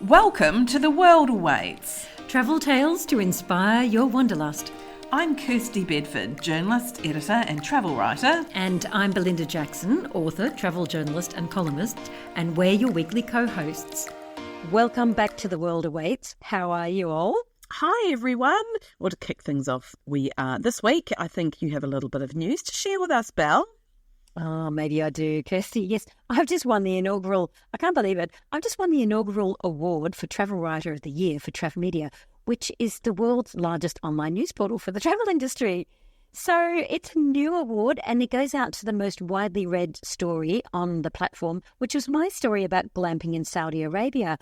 Welcome to The World Awaits. Travel tales to inspire your wanderlust. I'm Kirsty Bedford, journalist, editor and travel writer. And I'm Belinda Jackson, author, travel journalist and columnist, and we're your weekly co-hosts. Welcome back to The World Awaits. How are you all? Hi everyone. Well, to kick things off, this week, I think you have a little bit of news to share with us, Belle. Oh, maybe I do, Kirsty. Yes, I've just won the inaugural, I can't believe it, I've just won the inaugural award for Travel Writer of the Year for TravMedia, which is the world's largest online news portal for the travel industry. So it's a new award and it goes out to the most widely read story on the platform, which was my story about glamping in Saudi Arabia,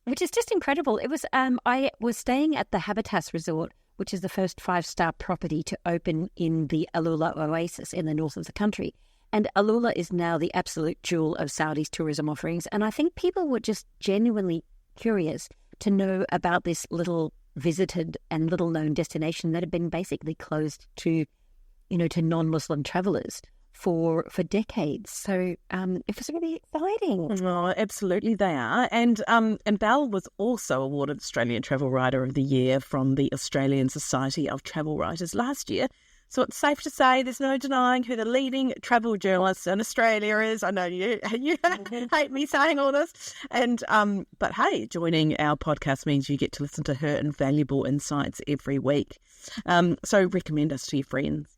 which is just incredible. It was I was staying at the Habitas Resort, which is the first 5-star property to open in the Alula Oasis in the north of the country. And Alula is now the absolute jewel of Saudi's tourism offerings. And I think people were just genuinely curious to know about this little visited and little known destination that had been basically closed to non-Muslim travellers for decades. So it was really exciting. Oh, absolutely they are. And Belle was also awarded Australian Travel Writer of the Year from the Australian Society of Travel Writers last year. So it's safe to say there's no denying who the leading travel journalist in Australia is. I know you hate me saying all this. And but hey, joining our podcast means you get to listen to her invaluable insights every week. So recommend us to your friends.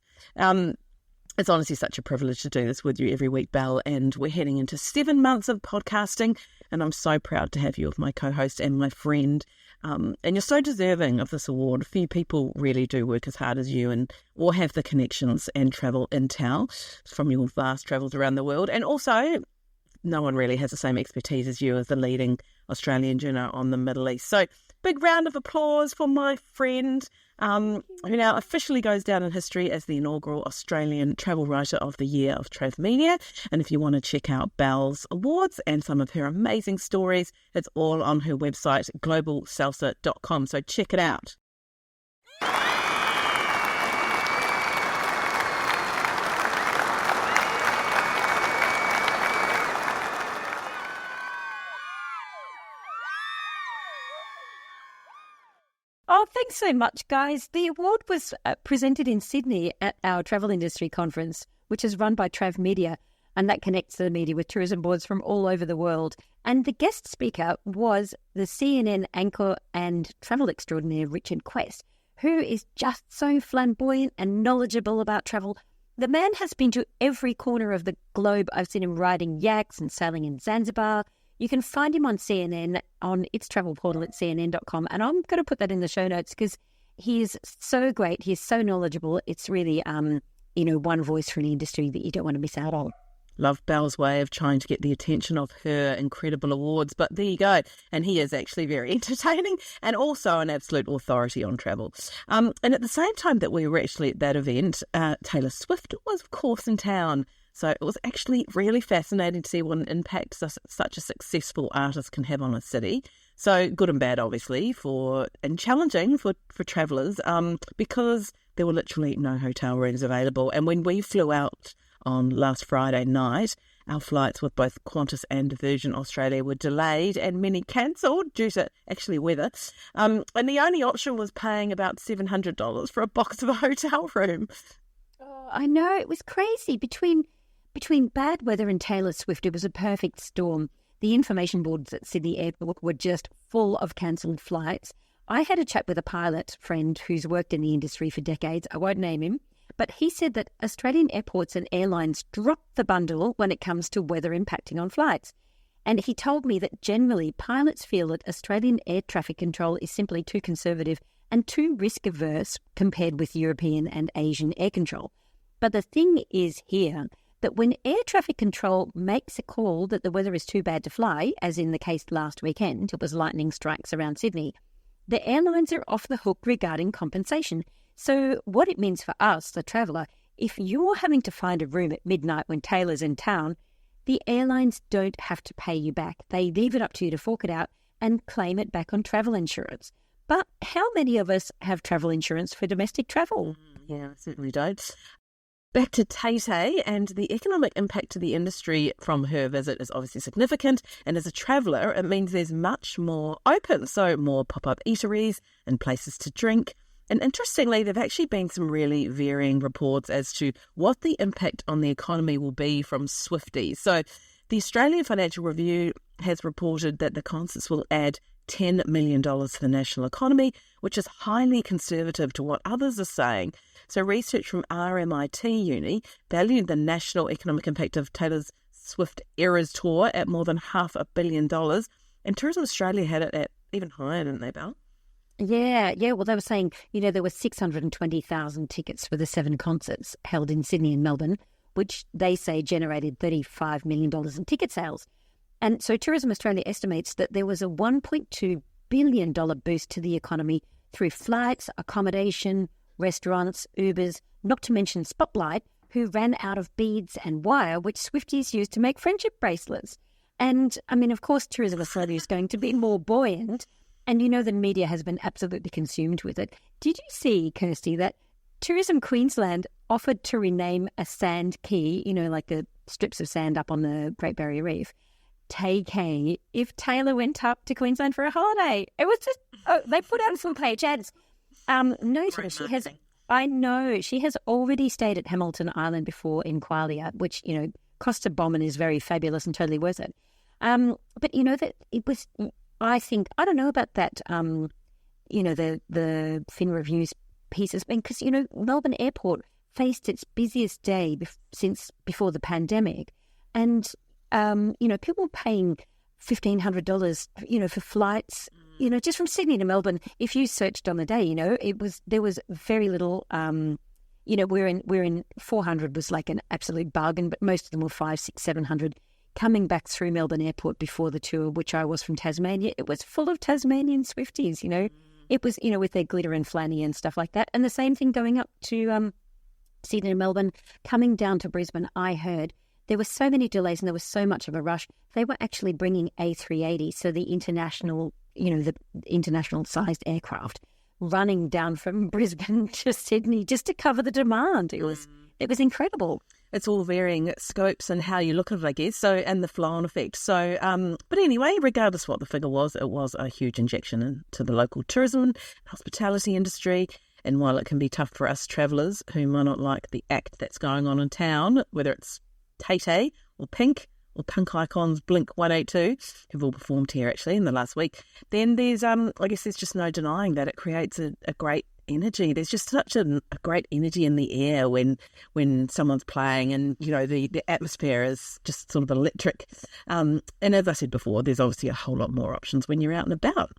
It's honestly such a privilege to do this with you every week, Belle, and we're heading into 7 months of podcasting, and I'm so proud to have you as my co-host and my friend. And you're so deserving of this award. Few people really do work as hard as you or have the connections and travel intel from your vast travels around the world. And also, no one really has the same expertise as you as the leading Australian journal on the Middle East. So big round of applause for my friend, who now officially goes down in history as the inaugural Australian Travel Writer of the Year of TravMedia. And if you want to check out Belle's awards and some of her amazing stories, it's all on her website, globalsalsa.com. So check it out. Oh, thanks so much, guys. The award was presented in Sydney at our travel industry conference, which is run by TravMedia, and that connects the media with tourism boards from all over the world. And the guest speaker was the CNN anchor and travel extraordinaire Richard Quest, who is just so flamboyant and knowledgeable about travel. The man has been to every corner of the globe. I've seen him riding yaks and sailing in Zanzibar. You can find him on CNN, on its travel portal at cnn.com. And I'm going to put that in the show notes because he is so great. He is so knowledgeable. It's really, one voice for an industry that you don't want to miss out on. Love Belle's way of trying to get the attention of her incredible awards. But there you go. And he is actually very entertaining and also an absolute authority on travel. And at the same time that we were actually at that event, Taylor Swift was, of course, in town. So it was actually really fascinating to see what an impact such a successful artist can have on a city. So good and bad, obviously, and challenging for travellers because there were literally no hotel rooms available. And when we flew out on last Friday night, our flights with both Qantas and Virgin Australia were delayed and many cancelled due to actually weather. And the only option was paying about $700 for a box of a hotel room. Oh, I know, it was crazy. Between bad weather and Taylor Swift, it was a perfect storm. The information boards at Sydney Airport were just full of cancelled flights. I had a chat with a pilot friend who's worked in the industry for decades. I won't name him, but he said that Australian airports and airlines drop the bundle when it comes to weather impacting on flights. And he told me that generally pilots feel that Australian air traffic control is simply too conservative and too risk-averse compared with European and Asian air control. But the thing is here that when air traffic control makes a call that the weather is too bad to fly, as in the case last weekend, it was lightning strikes around Sydney, the airlines are off the hook regarding compensation. So what it means for us, the traveller, if you're having to find a room at midnight when Taylor's in town, the airlines don't have to pay you back. They leave it up to you to fork it out and claim it back on travel insurance. But how many of us have travel insurance for domestic travel? Yeah, I certainly don't. Back to Tay, and the economic impact to the industry from her visit is obviously significant, and as a traveller it means there's much more open, so more pop-up eateries and places to drink. And interestingly, there have actually been some really varying reports as to what the impact on the economy will be from Swifties. So the Australian Financial Review has reported that the concerts will add $10 million to the national economy, which is highly conservative to what others are saying. So research from RMIT Uni valued the national economic impact of Taylor Swift Eras Tour at more than $500 million. And Tourism Australia had it at even higher, didn't they, Belle? Yeah. Well, they were saying, there were 620,000 tickets for the 7 concerts held in Sydney and Melbourne, which they say generated $35 million in ticket sales. And so Tourism Australia estimates that there was a $1.2 billion boost to the economy through flights, accommodation, restaurants, Ubers, not to mention Spotlight, who ran out of beads and wire, which Swifties used to make friendship bracelets. And, of course, Tourism Australia is going to be more buoyant. And the media has been absolutely consumed with it. Did you see, Kirsty, that Tourism Queensland offered to rename a sand key, like the strips of sand up on the Great Barrier Reef, Tay Kay, if Taylor went up to Queensland for a holiday? It was just, they put out some page ads. Noting she has already stayed at Hamilton Island before in Qualia, which, costs a bomb and is very fabulous and totally worth it. But that it was, I think, I don't know about that, the Fin Reviews pieces, because, Melbourne Airport faced its busiest day since before the pandemic. And, people were paying $1,500, for flights, just from Sydney to Melbourne. If you searched on the day, there was very little, we're in 400 was like an absolute bargain, but most of them were 500, 600, 700. Coming back through Melbourne Airport before the tour, which I was from Tasmania, it was full of Tasmanian Swifties, It was, with their glitter and flanny and stuff like that. And the same thing going up to Sydney and Melbourne. Coming down to Brisbane, I heard there were so many delays and there was so much of a rush. They were actually bringing A380, so the international, the international-sized aircraft, running down from Brisbane to Sydney just to cover the demand. It was incredible. It's all varying scopes and how you look at it, I guess, so, and the flow-on effect. So, but anyway, regardless what the figure was, it was a huge injection into the local tourism and hospitality industry. And while it can be tough for us travellers who might not like the act that's going on in town, whether it's Tay or Pink or punk icons Blink-182, who've all performed here actually in the last week, then there's, I guess there's just no denying that it creates a great energy. There's just such a great energy in the air when someone's playing, and the atmosphere is just sort of electric. And as I said before, there's obviously a whole lot more options when you're out and about.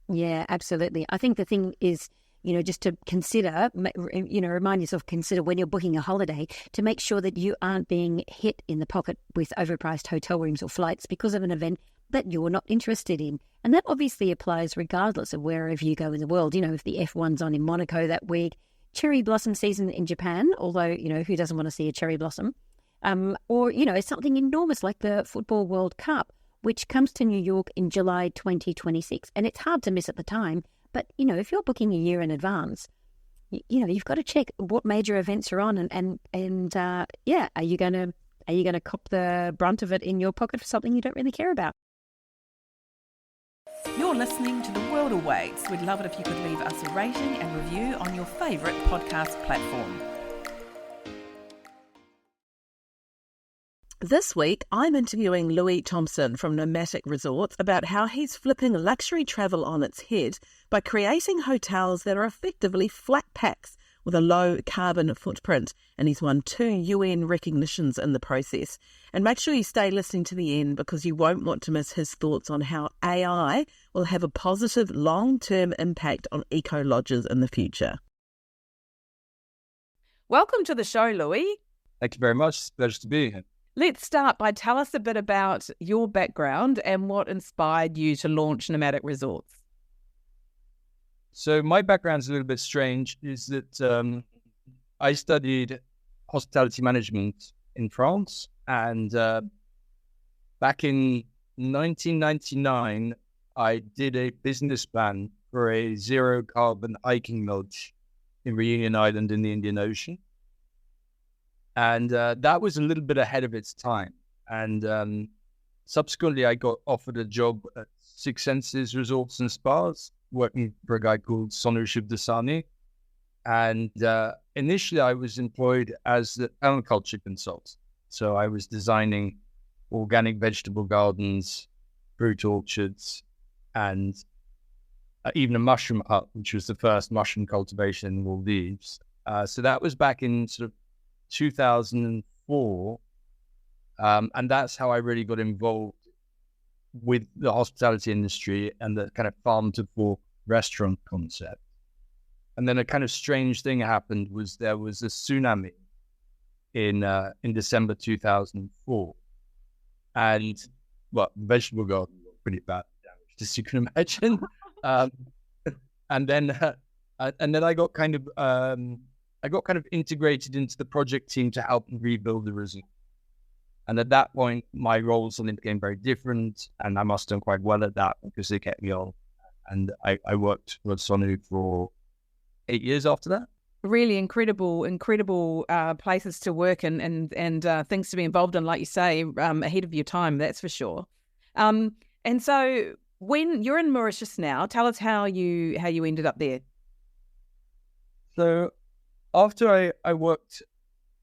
Yeah, absolutely. I think the thing is, just to consider, remind yourself, consider when you're booking a holiday to make sure that you aren't being hit in the pocket with overpriced hotel rooms or flights because of an event that you're not interested in. And that obviously applies regardless of wherever you go in the world. If the F1's on in Monaco that week, cherry blossom season in Japan, although, who doesn't want to see a cherry blossom? Or, something enormous like the Football World Cup, which comes to New York in July 2026. And it's hard to miss at the time. But, if you're booking a year in advance, you've got to check what major events are on and are you going to cop the brunt of it in your pocket for something you don't really care about? You're listening to The World Awaits. We'd love it if you could leave us a rating and review on your favourite podcast platform. This week, I'm interviewing Louis Thompson from Nomadic Resorts about how he's flipping luxury travel on its head by creating hotels that are effectively flat packs with a low carbon footprint. And he's won 2 UN recognitions in the process. And make sure you stay listening to the end because you won't want to miss his thoughts on how AI will have a positive long-term impact on eco-lodges in the future. Welcome to the show, Louis. Thank you very much. It's a pleasure to be here. Let's start by tell us a bit about your background and what inspired you to launch Nomadic Resorts. So my background's a little bit strange, is that I studied hospitality management in France, and back in 1999, I did a business plan for a zero carbon hiking lodge in Reunion Island in the Indian Ocean. And that was a little bit ahead of its time. And subsequently, I got offered a job at Six Senses Resorts and Spas, working for a guy called Sonu Shivdasani. And initially, I was employed as the permaculture consultant. So I was designing organic vegetable gardens, fruit orchards, and even a mushroom hut, which was the first mushroom cultivation in the Maldives. So that was back in sort of 2004. And that's how I really got involved with the hospitality industry and the kind of farm to fork restaurant concept. And then a kind of strange thing happened was there was a tsunami in December 2004. And, well, vegetable garden got pretty bad damage, as you can imagine. And then I got kind of integrated into the project team to help rebuild the resort. And at that point, my role suddenly became very different, and I must have done quite well at that because they kept me on. And I worked with Sonu for 8 years after that. Really incredible places to work and things to be involved in, like you say, ahead of your time, that's for sure. And so when you're in Mauritius now, tell us how you ended up there. So after I worked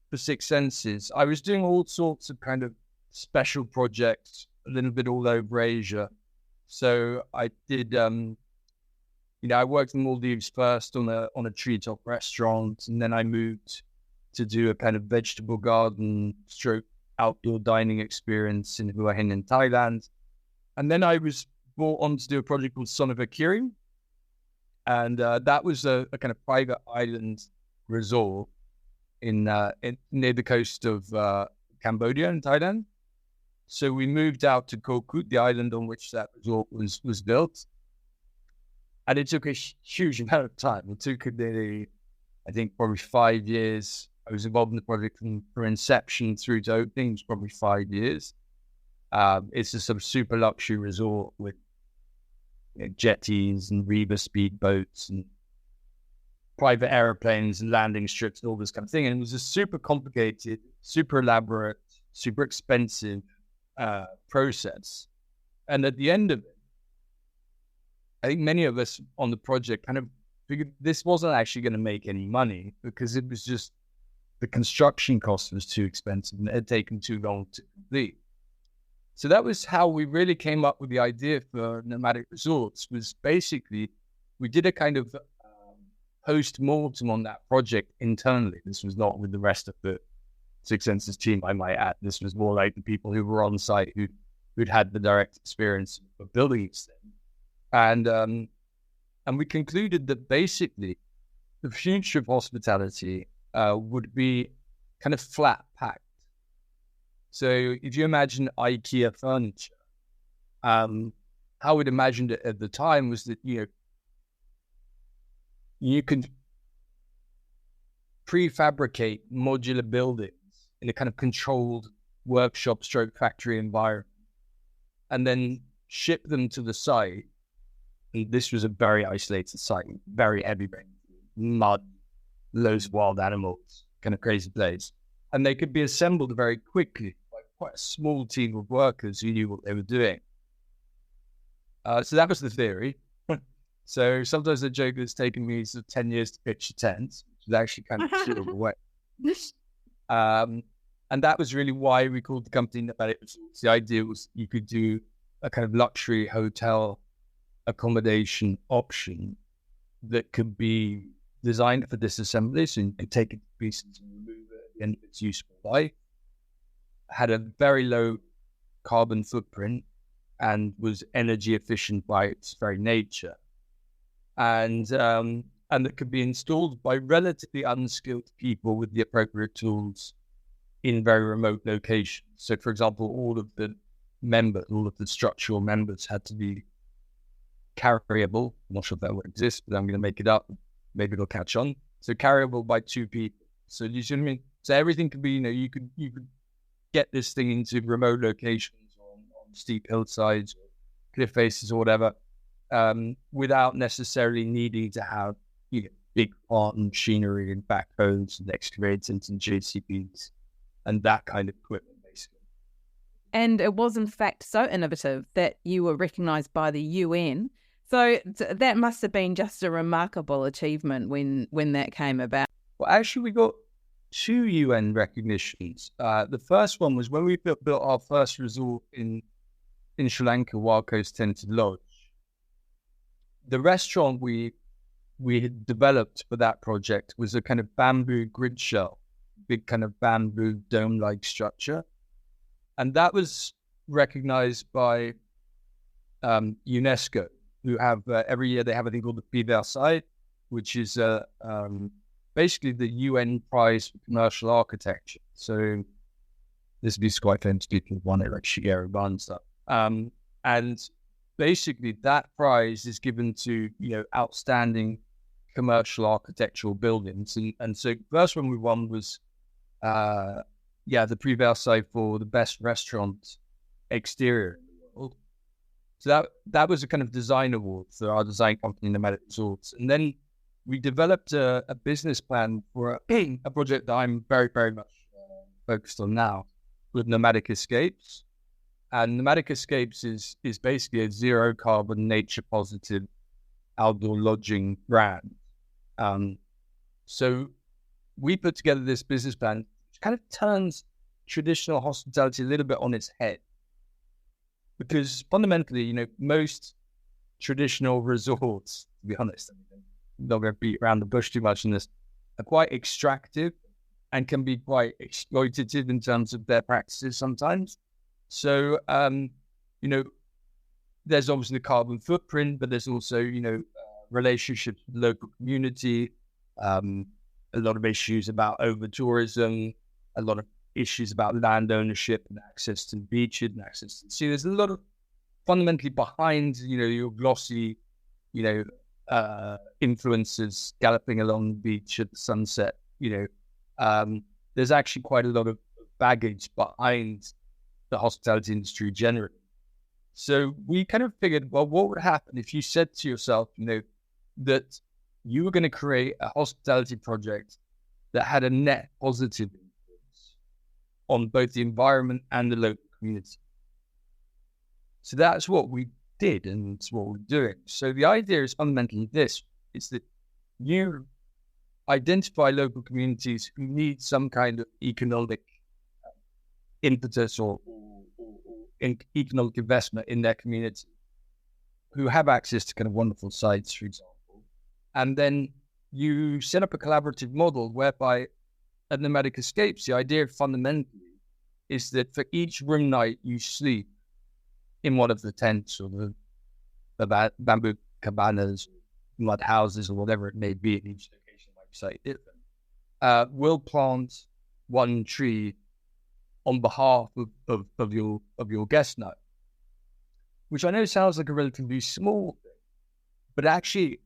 for Six Senses, I was doing all sorts of kind of special projects, a little bit all over Asia. So I did, I worked in Maldives first on a treetop restaurant, and then I moved to do a kind of vegetable garden stroke outdoor dining experience in Hua Hin in Thailand. And then I was brought on to do a project called Son of a Kiri. And that was a kind of private island resort near the coast of Cambodia and Thailand. So we moved out to Koh Koot, the island on which that resort was built. And it took a huge amount of time. It took nearly, I think, probably 5 years. I was involved in the project from inception through to opening. It was probably 5 years. It's a sort of super luxury resort with jetties and Reba speedboats and private airplanes and landing strips and all this kind of thing. And it was a super complicated, super elaborate, super expensive process. And at the end of it, I think many of us on the project kind of figured this wasn't actually going to make any money because it was just the construction cost was too expensive and it had taken too long to complete. So that was how we really came up with the idea for Nomadic Resorts. Was basically we did a kind of post-mortem on that project internally. This was not with the rest of the Six Senses team, I might add. This was more like the people who were on site who'd had the direct experience of building this thing. And we concluded that basically the future of hospitality would be kind of flat packed. So if you imagine IKEA furniture, how we'd imagined it at the time was that, you could prefabricate modular buildings in a kind of controlled workshop stroke factory environment and then ship them to the site. And this was a very isolated site, very heavy rain, mud, loads of wild animals, kind of crazy place. And they could be assembled very quickly by quite a small team of workers who knew what they were doing. So that was the theory. So sometimes the joke that's taken me sort of 10 years to pitch a tent, which is actually kind of sort of away. And that was really why we called the company Nomadic Resorts. The idea was you could do a kind of luxury hotel accommodation option that could be designed for disassembly, so you could take it to pieces and remove it at the end of its useful life. Had a very low carbon footprint and was energy efficient by its very nature. And that could be installed by relatively unskilled people with the appropriate tools in very remote locations. So, for example, all of the structural members had to be carryable. I'm not sure if that would exist, but I'm going to make it up. Maybe it'll catch on. So carryable by 2 people. So you see what I mean? So everything could be, you could get this thing into remote locations on steep hillsides or cliff faces or whatever, without necessarily needing to have big plant machinery and backhoes and excavators and JCBs and that kind of equipment, basically. And it was, in fact, so innovative that you were recognised by the UN. So that must have been just a remarkable achievement when that came about. Well, actually, we got 2 UN recognitions. The first one was when we built our first resort in Sri Lanka, Wild Coast Tented Lodge. The restaurant we had developed for that project was a kind of bamboo grid shell, big kind of bamboo dome-like structure. And that was recognized by UNESCO, who have every year they have a thing called the Prix Versailles, which is basically the UN prize for commercial architecture. So this is quite famous people who won it, like Shigeru Ban and stuff. And basically that prize is given to, outstanding commercial architectural buildings. And so the first one we won was, the Prix Versailles for the best restaurant exterior in the world. So that was a kind of design award for our design company, Nomadic Resorts. And then we developed a business plan for a project that I'm very, very much focused on now, with Nomadic Escapes. And Nomadic Escapes is basically a zero carbon, nature positive outdoor lodging brand. So we put together this business plan, which kind of turns traditional hospitality a little bit on its head. Because fundamentally, most traditional resorts, to be honest, I'm not going to beat around the bush too much in this, are quite extractive and can be quite exploitative in terms of their practices sometimes. So, there's obviously the carbon footprint, but there's also, relationships with the local community, a lot of issues about over-tourism, a lot of issues about land ownership and access to the beaches and access to the sea. There's a lot of fundamentally behind, your glossy, influencers galloping along the beach at the sunset, there's actually quite a lot of baggage behind the hospitality industry generally. So we kind of figured, well, what would happen if you said to yourself, that you were going to create a hospitality project that had a net positive influence on both the environment and the local community. So that's what we did, and it's what we're doing. So the idea is fundamentally this: it's that you identify local communities who need some kind of economic impetus or economic investment in their community, who have access to kind of wonderful sites, for example. And then you set up a collaborative model whereby at Nomadic Escapes, the idea fundamentally is that for each room night you sleep in one of the tents or the bamboo cabanas, mud houses, or whatever it may be in each location, like say different, we'll plant one tree on behalf of your guest night, which I know sounds like a relatively small thing, but actually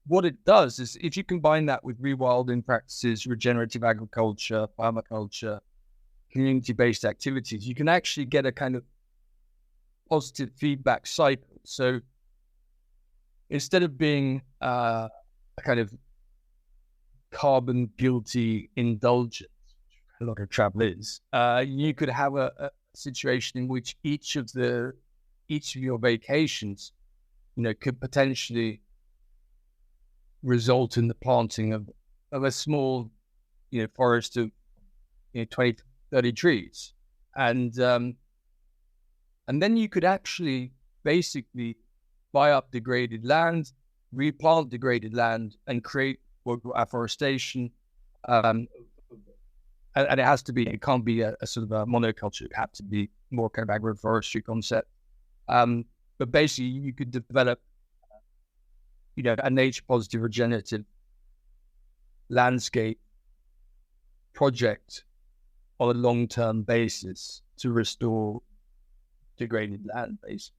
what it does is if you combine that with rewilding practices, regenerative agriculture, permaculture, community-based activities, you can actually get a kind of positive feedback cycle. So instead of being a kind of carbon guilty indulgence, a lot of travel is, you could have a situation in which each of your vacations, could potentially result in the planting of a small, forest of 20, 30 trees, and then you could actually basically buy up degraded land, replant degraded land, and create afforestation. And it can't be a sort of a monoculture. It has to be more kind of agroforestry concept. But basically, you could develop, a nature positive, regenerative landscape project on a long term basis to restore degraded land, basically.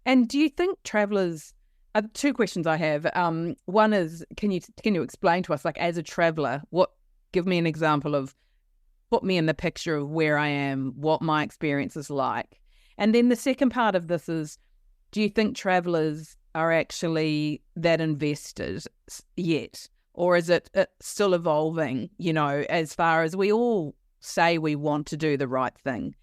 And do you think travellers? Two questions I have. One is, can you explain to us, like as a traveller, give me an example of, put me in the picture of where I am, what my experience is like. And then the second part of this is, do you think travellers are actually that invested yet? Or is it still evolving, as far as we all say we want to do the right thing.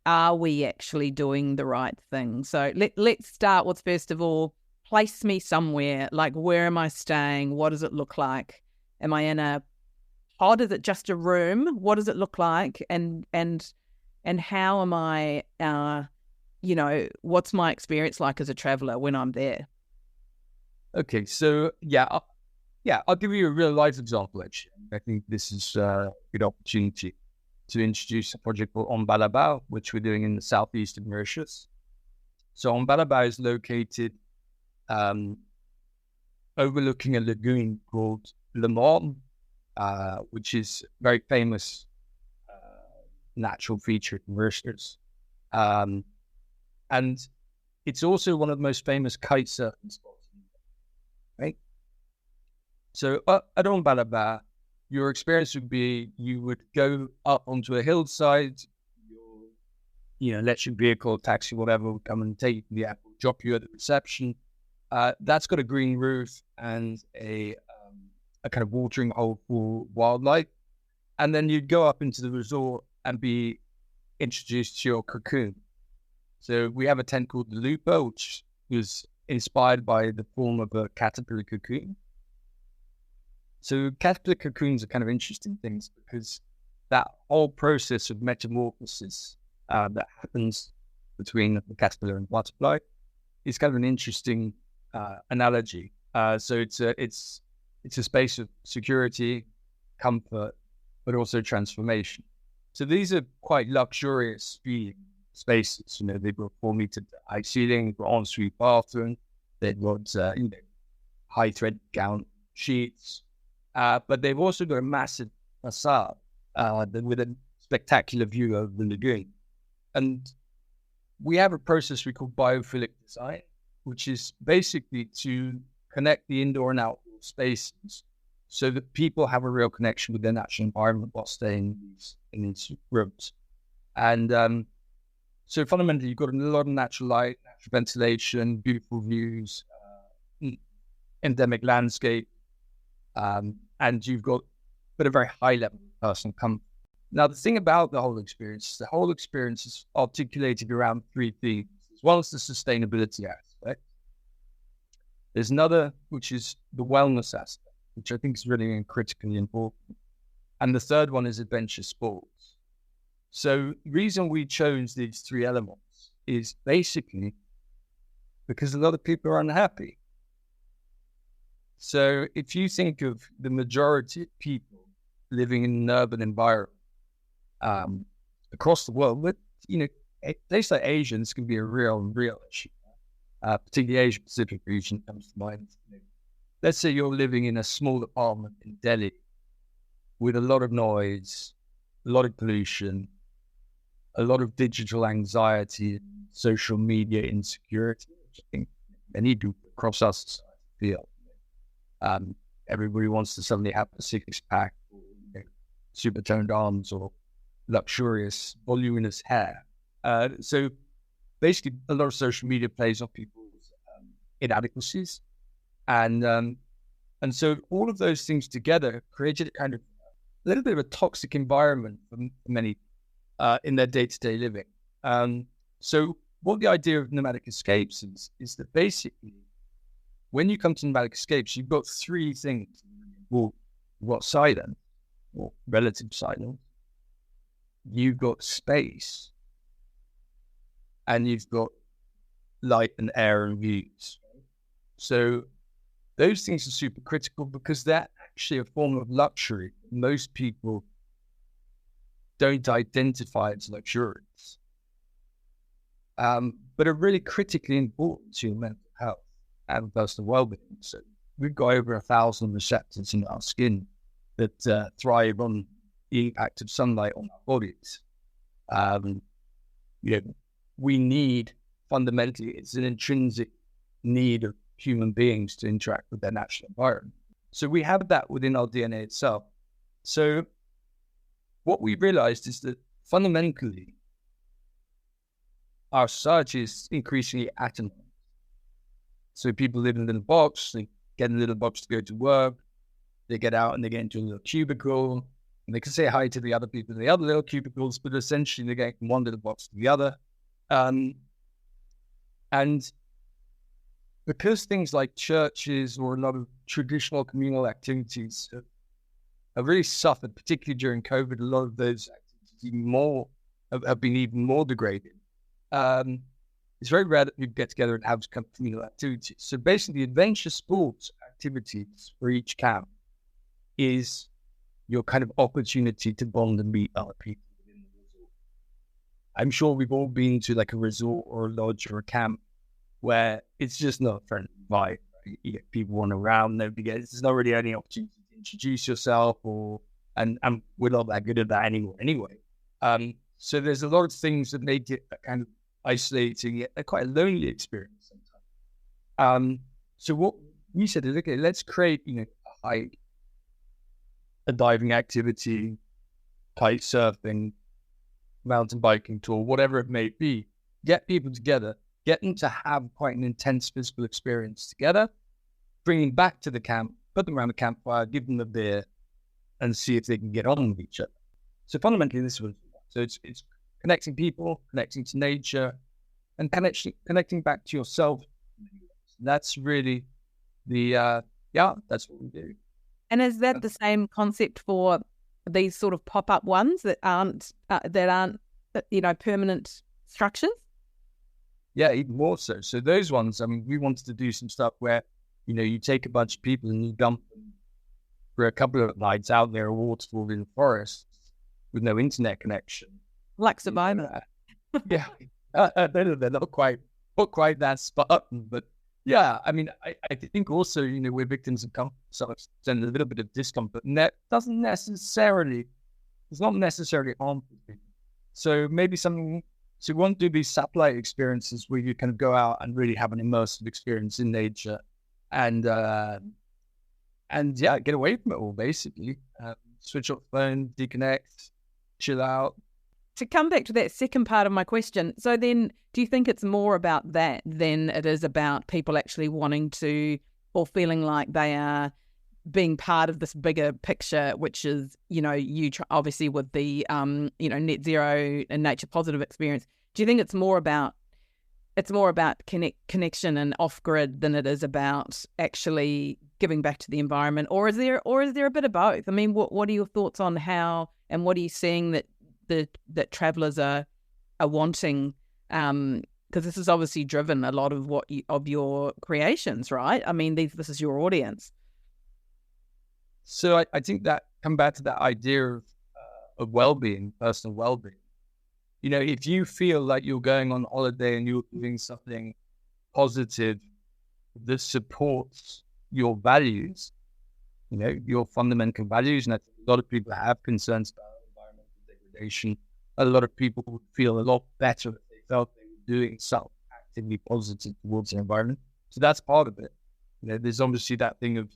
Are we actually doing the right thing? So let's start with, first of all, place me somewhere. Like, where am I staying? What does it look like? Am I in a pod? Is it just a room? What does it look like? And how am I, what's my experience like as a traveller when I'm there? Okay, so I'll give you a real life example, actually. I think this is a good opportunity to introduce a project called On Balabao, which we're doing in the southeast of Mauritius. So On Balabao is located overlooking a lagoon called Le Morne, which is a very famous natural feature in Mauritius. And it's also one of the most famous kite surfing spots, right? So at On Balabao, your experience would be you would go up onto a hillside, your electric vehicle, taxi, whatever, would come and take you to the airport, drop you at the reception. That's got a green roof and a kind of watering hole for wildlife. And then you'd go up into the resort and be introduced to your cocoon. So we have a tent called the Lupa, which was inspired by the form of a caterpillar cocoon. So caterpillar cocoons are kind of interesting things because that whole process of metamorphosis that happens between the caterpillar and butterfly is kind of an interesting analogy. So it's a space of security, comfort, but also transformation. So these are quite luxurious feeling spaces. They've got 4-meter high ceiling, they've got ensuite bathroom, they've got high thread gown sheets. But they've also got a massive facade with a spectacular view of the lagoon. And we have a process we call biophilic design, which is basically to connect the indoor and outdoor spaces so that people have a real connection with their natural environment while staying in these rooms. And so fundamentally, you've got a lot of natural light, natural ventilation, beautiful views, endemic landscape, and you've got a very high level of personal comfort. Now, the thing about the whole experience is articulated around 3 themes. One is the sustainability aspect. There's another, which is the wellness aspect, which I think is really critically important. And the third one is adventure sports. So the reason we chose these 3 elements is basically because a lot of people are unhappy. So if you think of the majority of people living in an urban environment across the world, but places like Asia, this can be a real issue. Particularly Asia Pacific region comes to mind. Let's say you're living in a small apartment in Delhi with a lot of noise, a lot of pollution, a lot of digital anxiety, and social media insecurity, which I think many do across our society feel. Everybody wants to suddenly have a 6-pack, or super toned arms, or luxurious, voluminous hair. So basically, a lot of social media plays on people's inadequacies, and so all of those things together created a kind of a little bit of a toxic environment for many in their day-to-day living. So what the idea of nomadic escapes is that basically, when you come to nomadic escapes, you've got 3 things. Well, you've got silence, or relative silence. You've got space, and you've got light and air and views. So those things are super critical because they're actually a form of luxury. Most people don't identify as luxurious, but are really critically important to your mental health and personal well-being. So we've got over 1,000 receptors in our skin that thrive on the impact of sunlight on our bodies. We need, fundamentally, it's an intrinsic need of human beings to interact with their natural environment. So we have that within our DNA itself. So what we realized is that fundamentally, our society is increasingly atomized. So people live in a little box, they get in a little box to go to work, they get out and they get into a little cubicle, And they can say hi to the other people in the other little cubicles, but essentially they're going from one little box to the other. And because things like churches or a lot of traditional communal activities have really suffered, particularly during COVID, a lot of those activities have been even more degraded. It's very rare that people get together and have communal activities. So basically, adventure sports activities for each camp is your kind of opportunity to bond and meet other people within the resort. I'm sure we've all been to like a resort or a lodge or a camp where it's just not a friendly vibe. Right? You get people want around, there's not really any opportunity to introduce yourself, and we're not that good at that anymore. So there's a lot of things that make it a kind of isolating, yet quite a lonely experience sometimes. So what we said is, okay, let's create, a hike, a diving activity, kite surfing, mountain biking tour, whatever it may be. Get people together, get them to have quite an intense physical experience together, bring them back to the camp, put them around the campfire, give them a beer, and see if they can get on with each other. So fundamentally, this was it's connecting people, connecting to nature, and connecting back to yourself. That's really that's what we do. And is that the same concept for these sort of pop-up ones that aren't permanent structures? Yeah, even more so. So those ones, I mean, we wanted to do some stuff where, you take a bunch of people and you dump them for a couple of nights out there, a waterfall in the forest with no internet connection. Like Survivor. Yeah. They're not quite that Spartan, but yeah, I mean, I think also, we're victims of comfort, so a little bit of discomfort, and that it's not necessarily harmful to people. So maybe so we want to do these satellite experiences where you kind of go out and really have an immersive experience in nature and get away from it all, basically. Switch off the phone, deconnect, chill out. To come back to that second part of my question, so then do you think it's more about that than it is about people actually wanting to or feeling like they are being part of this bigger picture, which is, obviously with the, net zero and nature positive experience? Do you think it's more about connection and off grid than it is about actually giving back to the environment, or is there a bit of both? I mean, what are your thoughts on how, and what are you seeing that travellers are wanting? Because this has obviously driven a lot of of your creations, right? I mean, this is your audience. So I think that come back to that idea of well-being, personal well-being. If you feel like you're going on holiday and you're doing something positive that supports your values, your fundamental values, and I think a lot of people have concerns about environmental degradation. A lot of people would feel a lot better if they felt they were doing something actively positive towards the environment. So that's part of it. There's obviously that thing of,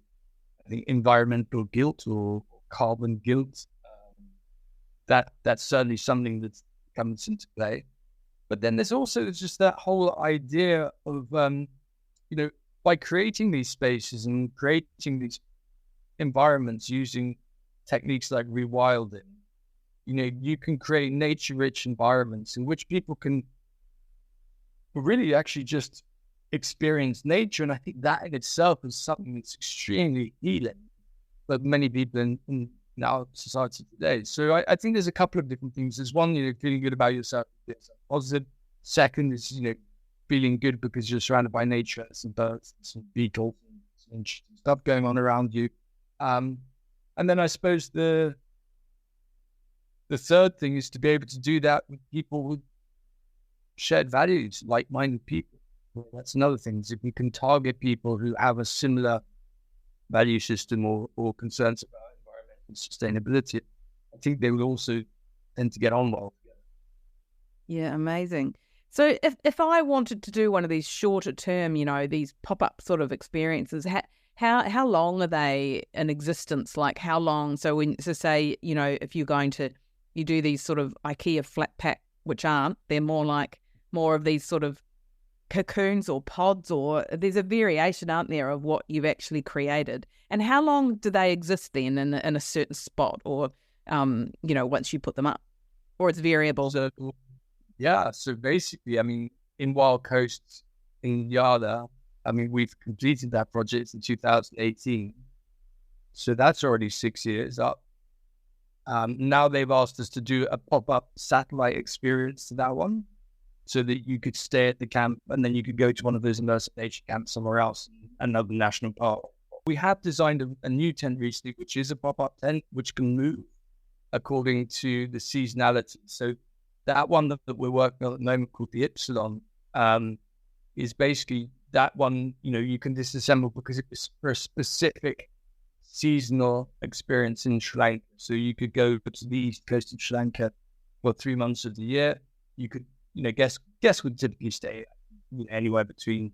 I think, environmental guilt or carbon guilt. That's certainly something that comes into play. But then there's also just that whole idea of, by creating these spaces and creating these environments using techniques like rewilding, you can create nature-rich environments in which people can really actually just experience nature. And I think that in itself is something that's extremely healing for many people in our society today. So I think there's a couple of different things. There's one, feeling good about yourself, positive. Second is, feeling good because you're surrounded by nature, some birds, some beetles, and some interesting stuff going on around you. And then I suppose the third thing is to be able to do that with people with shared values, like-minded people. That's another thing, is if we can target people who have a similar value system or concerns about environmental sustainability, I think they will also tend to get on well together. Yeah, amazing. So if I wanted to do one of these shorter term, these pop-up sort of experiences, how long are they in existence? Like how long? So say, if you're going to, you do these sort of IKEA flat pack, which they're more of these sort of cocoons or pods, or there's a variation, aren't there, of what you've actually created. And how long do they exist then in a certain spot? Or once you put them up, or it's variable? So basically, I mean, in Wild Coast in Yada, I mean, we've completed that project in 2018. So that's already 6 years up. Now they've asked us to do a pop-up satellite experience to that one, so that you could stay at the camp and then you could go to one of those immersive nature camps somewhere else, another national park. We have designed a new tent recently, which is a pop-up tent, which can move according to the seasonality. So that one that we're working on at the moment, called the Ypsilon, is basically that one, you can disassemble because it was for a specific seasonal experience in Sri Lanka. So you could go to the east coast of Sri Lanka for 3 months of the year. You could, guests would typically stay anywhere between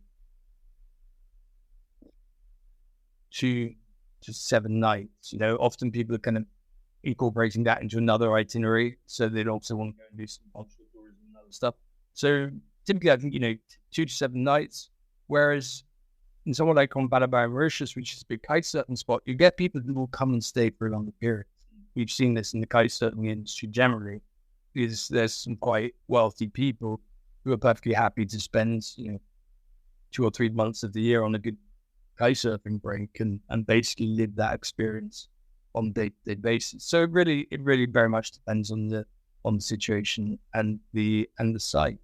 2 to 7 nights. Often people are kind of incorporating that into another itinerary, so they'd also want to go and do some cultural tourism and other stuff. So typically, I think 2 to 7 nights. Whereas in somewhere like on Balabai, Mauritius, which is a big kite surfing spot, you get people who will come and stay for a longer period. We've seen this in the kite surfing industry generally. There's some quite wealthy people who are perfectly happy to spend 2 or 3 months of the year on a good kite surfing break and basically live that experience on a day-to-day basis. So it really very much depends on the situation and the site.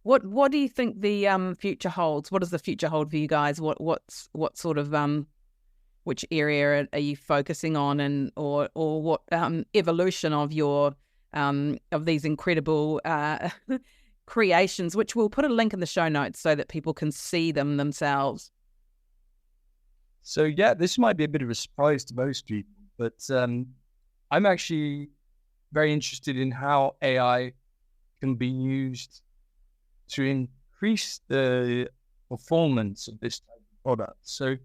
What do you think the future holds? What does the future hold for you guys? What sort of which area are you focusing on, and or what evolution of your of these incredible creations, which we'll put a link in the show notes so that people can see them themselves. So yeah, this might be a bit of a surprise to most people, but I'm actually very interested in how AI can be used to increase the performance of this type of product. So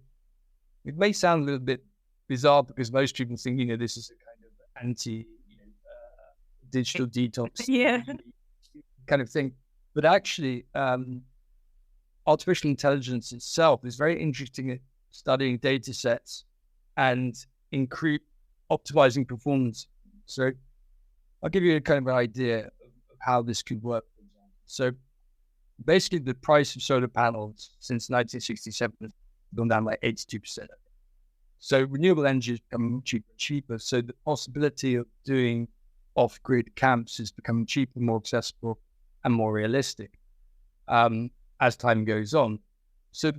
it may sound a little bit bizarre because most people think, this is a kind of anti, digital detox kind of thing. But actually, artificial intelligence itself is very interesting at studying data sets and optimizing performance. So I'll give you a kind of an idea of how this could work, for example. So basically, the price of solar panels since 1967 has gone down by 82%. So renewable energy has become cheaper and cheaper. So the possibility of doing off-grid camps is becoming cheaper, more accessible, and more realistic as time goes on. So,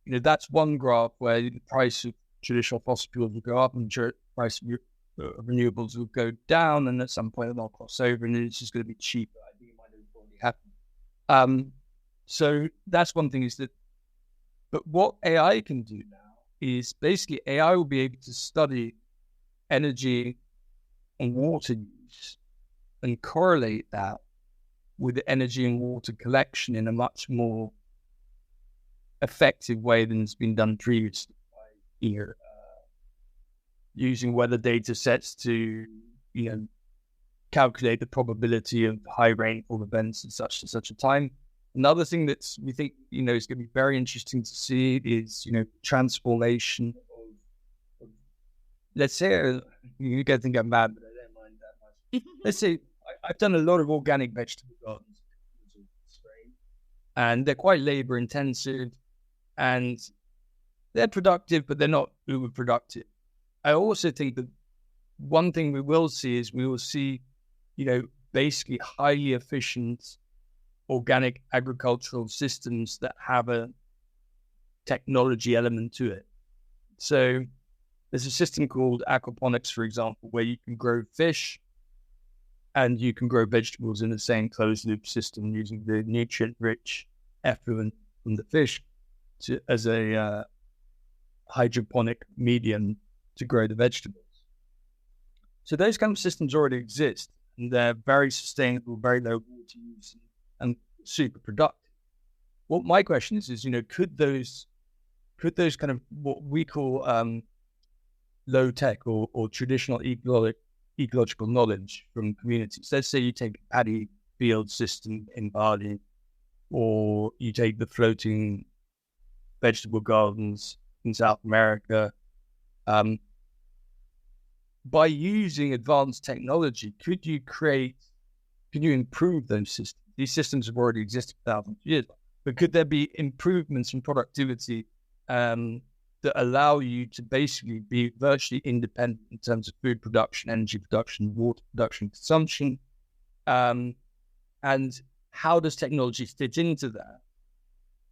that's one graph where the price of traditional fossil fuels will go up and the price of renewables will go down, and at some point they'll cross over and it's just going to be cheaper. I think it might have already happened. So that's one thing but what AI can do now is basically AI will be able to study energy and water use and correlate that with energy and water collection in a much more effective way than it's been done previously by using weather data sets to calculate the probability of high rainfall events at such and such a time. Another thing that we think is going to be very interesting to see is transformation of let's say you can think I'm mad, but I don't mind that much. Let's say I've done a lot of organic vegetable gardens, and they're quite labor intensive, and they're productive, but they're not uber productive. I also think that one thing we will see is basically highly efficient organic agricultural systems that have a technology element to it. So there's a system called aquaponics, for example, where you can grow fish and you can grow vegetables in the same closed loop system using the nutrient-rich effluent from the fish as a hydroponic medium to grow the vegetables. So those kind of systems already exist, and they're very sustainable, very low water use, and super productive. What my question is, could those kind of what we call low tech or traditional ecological knowledge from communities? Let's say you take a paddy field system in Bali, or you take the floating vegetable gardens in South America. by using advanced technology, could you improve those systems? These systems have already existed for thousands of years, but could there be improvements in productivity that allow you to basically be virtually independent in terms of food production, energy production, water production, consumption? And how does technology fit into that?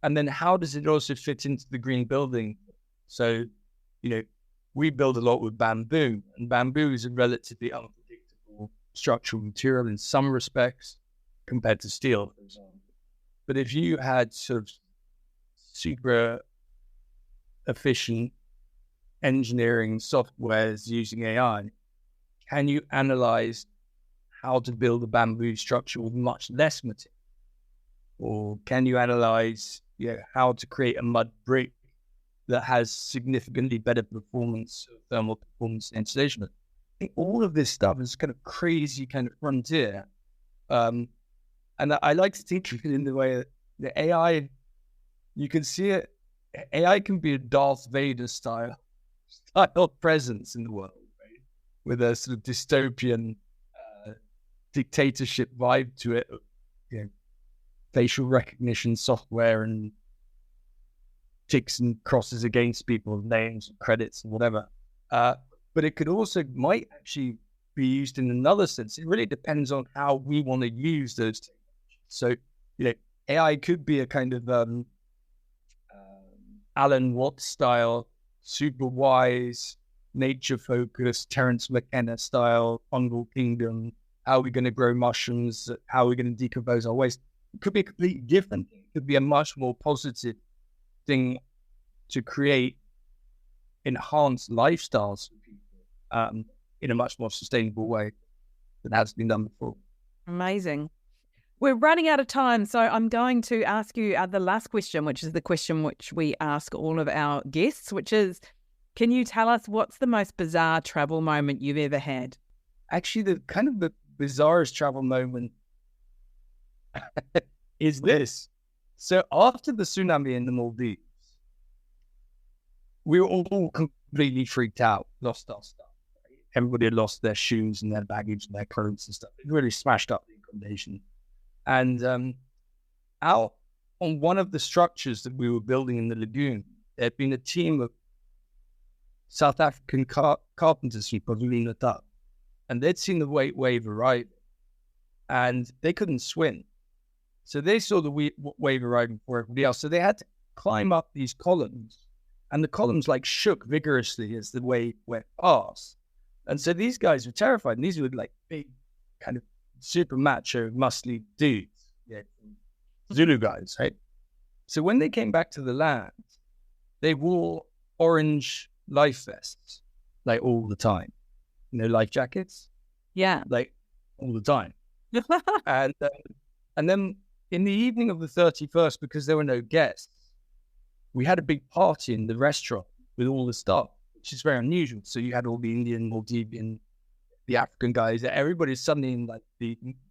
And then how does it also fit into the green building? So, we build a lot with bamboo, and bamboo is a relatively unpredictable structural material in some respects compared to steel, for example. But if you had sort of super efficient engineering softwares using AI, can you analyze how to build a bamboo structure with much less material? Or can you analyze how to create a mud brick that has significantly better performance, thermal performance and insulation? I think all of this stuff is kind of crazy kind of frontier. And I like to think of it in the way that the AI, you can see it, AI can be a Darth Vader style presence in the world, right? With a sort of dystopian dictatorship vibe to it, facial recognition software and ticks and crosses against people's names and credits and whatever. But it might actually be used in another sense. It really depends on how we want to use those technologies. So, AI could be a kind of Alan Watts style, super wise, nature focused, Terence McKenna style, fungal kingdom. How are we going to grow mushrooms? How are we going to decompose our waste? It could be a completely different thing. It could be a much more positive thing to create enhanced lifestyles for people in a much more sustainable way than has been done before. Amazing. We're running out of time, so I'm going to ask you the last question, which is the question which we ask all of our guests, which is, can you tell us what's the most bizarre travel moment you've ever had? Actually, the bizarrest travel moment is this. So after the tsunami in the Maldives, we were all completely freaked out, lost our stuff. Right? Everybody had lost their shoes and their baggage and their clothes and stuff. It really smashed up the accommodation. And out on one of the structures that we were building in the lagoon, there had been a team of South African carpenters from KwaZulu-Natal, and they'd seen the wave arrive, and they couldn't swim. So they saw the wave arriving before everybody else. So they had to climb up these columns, and the columns shook vigorously as the wave went past. And so these guys were terrified, and these were big, kind of super macho, muscly dudes, Zulu guys, right? So when they came back to the land, they wore orange life vests, all the time. Life jackets? Yeah. All the time. And then in the evening of the 31st, because there were no guests, we had a big party in the restaurant with all the staff, which is very unusual. So you had all the Indian, Maldivian, the African guys. Everybody's suddenly in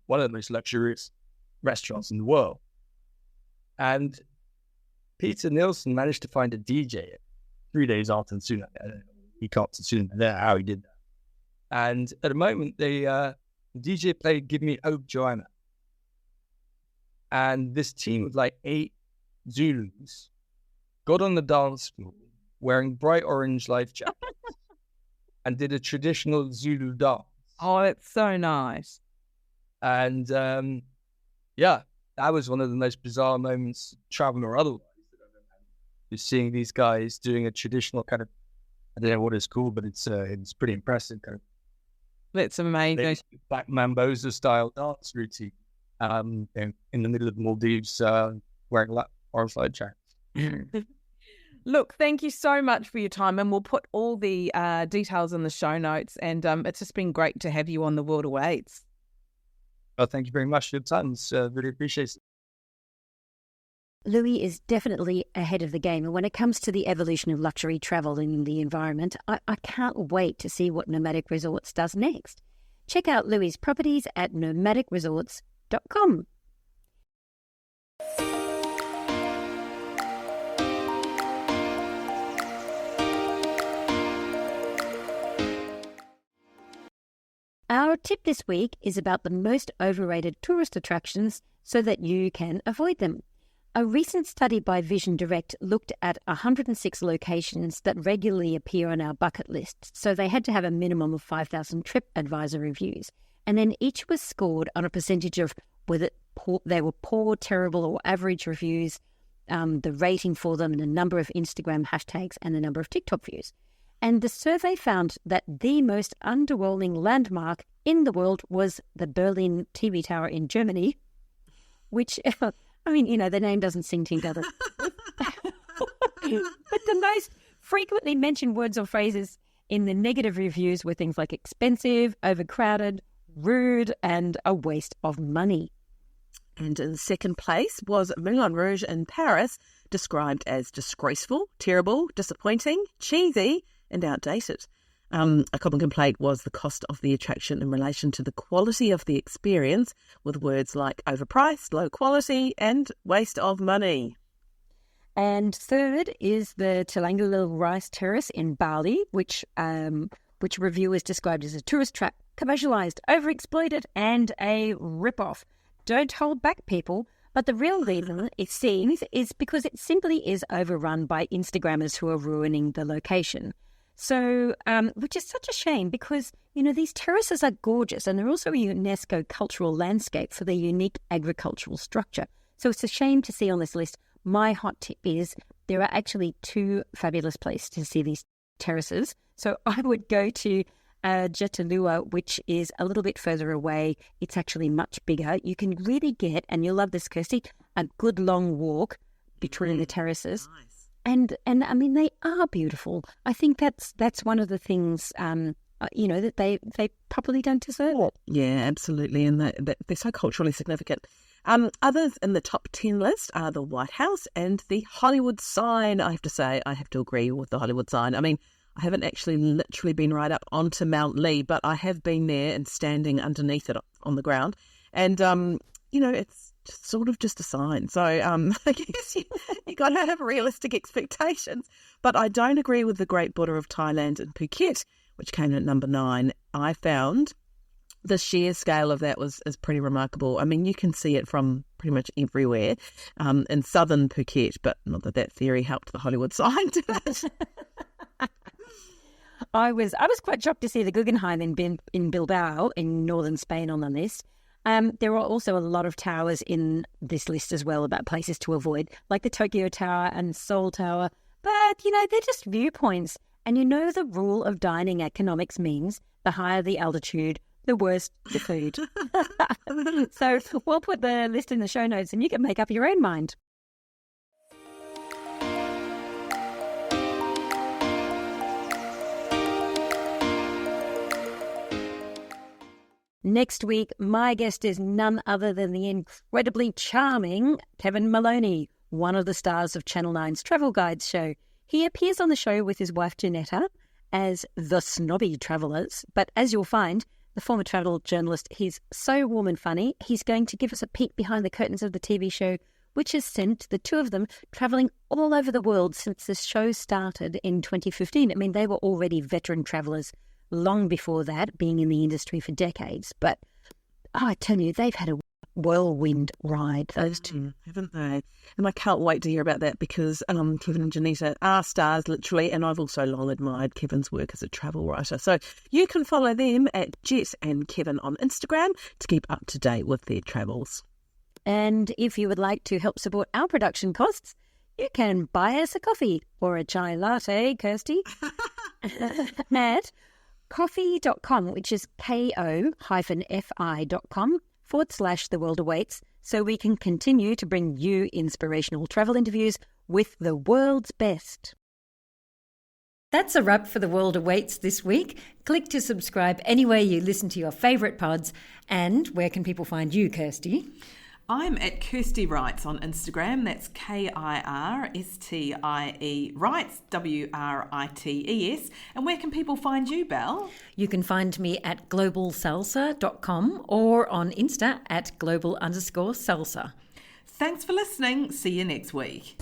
one of the most luxurious restaurants in the world. And Peter Nielsen managed to find a DJ 3 days after the tsunami. I don't know. He caught the tsunami there, how he did that. And at a moment, the DJ played Give Me Hope, Joanna. And this team of 8 Zulus got on the dance floor wearing bright orange life jackets and did a traditional Zulu dance. Oh, it's so nice. And that was one of the most bizarre moments, travel or otherwise, that I've ever had. Just seeing these guys doing a traditional kind of, I don't know what it's called, but it's pretty impressive kind of. That's amazing. Black Mambosa style dance routine in the middle of the Maldives, wearing orange light jackets. Look, thank you so much for your time, and we'll put all the details in the show notes, and it's just been great to have you on The World Awaits. Well, thank you very much for your time. It's really appreciated. Louis is definitely ahead of the game. And when it comes to the evolution of luxury travel in the environment, I can't wait to see what Nomadic Resorts does next. Check out Louis' properties at nomadicresorts.com. Our tip this week is about the most overrated tourist attractions so that you can avoid them. A recent study by Vision Direct looked at 106 locations that regularly appear on our bucket list, so they had to have a minimum of 5,000 TripAdvisor reviews. And then each was scored on a percentage of whether they were poor, terrible, or average reviews, the rating for them, and the number of Instagram hashtags, and the number of TikTok views. And the survey found that the most underwhelming landmark in the world was the Berlin TV Tower in Germany, which... I mean, the name doesn't sing together. But the most frequently mentioned words or phrases in the negative reviews were things like expensive, overcrowded, rude, and a waste of money. And in second place was Moulin Rouge in Paris, described as disgraceful, terrible, disappointing, cheesy, and outdated. A common complaint was the cost of the attraction in relation to the quality of the experience, with words like overpriced, low quality, and waste of money. And third is the Telanggala Rice Terrace in Bali, which reviewers described as a tourist trap, commercialised, overexploited, and a rip-off. Don't hold back, people. But the real reason, it seems, is because it simply is overrun by Instagrammers who are ruining the location. So, which is such a shame because, these terraces are gorgeous and they're also a UNESCO cultural landscape for their unique agricultural structure. So it's a shame to see on this list. My hot tip is there are actually 2 fabulous places to see these terraces. So I would go to Jatalua, which is a little bit further away. It's actually much bigger. You can really get, and you'll love this, Kirsty, a good long walk between the terraces. Nice. And I mean, they are beautiful. I think that's one of the things, that they probably don't deserve it. Yeah, absolutely. And they're so culturally significant. Others in the top 10 list are the White House and the Hollywood sign. I have to say, I have to agree with the Hollywood sign. I mean, I haven't actually literally been right up onto Mount Lee, but I have been there and standing underneath it on the ground. And, it's sort of just a sign. So I guess you got to have realistic expectations. But I don't agree with the Great Buddha of Thailand and Phuket, which came in at number 9. I found the sheer scale of that is pretty remarkable. I mean, you can see it from pretty much everywhere in southern Phuket, but not that theory helped the Hollywood sign, did it? I was quite shocked to see the Guggenheim in Bilbao in northern Spain on the list. There are also a lot of towers in this list as well about places to avoid, like the Tokyo Tower and Seoul Tower. But, they're just viewpoints. And the rule of dining economics means the higher the altitude, the worse the food. So we'll put the list in the show notes and you can make up your own mind. Next week, my guest is none other than the incredibly charming Kevin Maloney, one of the stars of Channel 9's Travel Guides show. He appears on the show with his wife Janetta as the snobby travellers, but as you'll find, the former travel journalist, he's so warm and funny, he's going to give us a peek behind the curtains of the TV show, which has sent the 2 of them travelling all over the world since the show started in 2015. I mean, they were already veteran travellers long before that, being in the industry for decades. But I tell you, they've had a whirlwind ride, those 2. Haven't they? And I can't wait to hear about that because Kevin and Janetta are stars, literally, and I've also long admired Kevin's work as a travel writer. So you can follow them at Jet and Kevin on Instagram to keep up to date with their travels. And if you would like to help support our production costs, you can buy us a coffee or a chai latte, Kirsty, at coffee.com, which is ko-fi.com/The World Awaits, so we can continue to bring you inspirational travel interviews with the world's best. That's a wrap for The World Awaits this week. Click to subscribe anywhere you listen to your favourite pods. And where can people find you, Kirsty? I'm at Kirsty Writes on Instagram. That's KIRSTIE Writes, WRITES. And where can people find you, Belle? You can find me at globalsalsa.com or on Insta at global_salsa. Thanks for listening. See you next week.